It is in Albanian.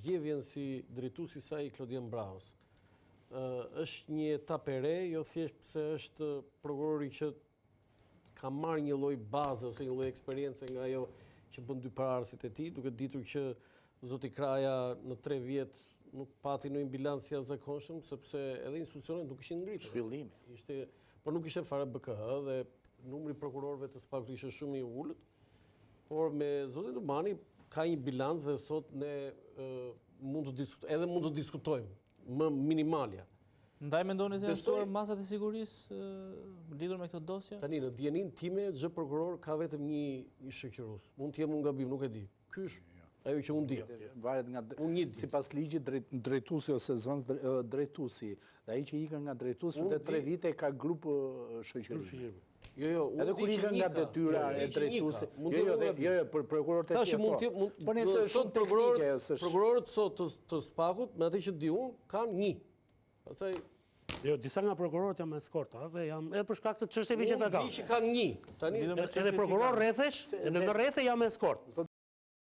zgjedhjen si drejtuesi i saj Klodian Braus është një etapë e re, jo thjesht pse është prokurori që ka marrë një lloj baze ose një lloj eksperience nga ajo që bën dypararësit e tij, duke ditur që zoti Kraja në 3 vjet nuk pati ndonjë bilans jashtëzakonshëm, sepse edhe institucionet nuk ishin ngritur. Zhvillimi. Por nuk ishte fare BKH dhe numri prokurorëve të spaku ishte shumë i ulët. Por me zotin Numani ka një bilans dhe sot ne mund të diskutojmë më minimalja. Ndaj mendoni se janë shtuar masat e sigurisë lidhur me këtë dosje? Tani në dijenin time çdo prokuror ka vetëm një shoqërues. Mund të jem unë gabim, nuk e di. Ky është ajo që unë di. Varet nga sipas ligjit drejtuesi ose zvans drejtuesi. Dhe ai që ikën nga drejtuesi për 3 vite ka grup shoqëri. Jo, edhe kur ikën nga detyra e drejtuesit. Jo, për prokurorët e tjerë. Po nëse shumë teknike prokurorët sot të SPAK-ut, me atë që di unë, kanë 1. Pastaj jo, disa nga prokurorët janë me eskorta dhe janë edhe për shkak të çështjeve që ta kanë. Unë di që kanë 1. Tani edhe prokuror rrethesh, edhe në rrethe janë me eskort.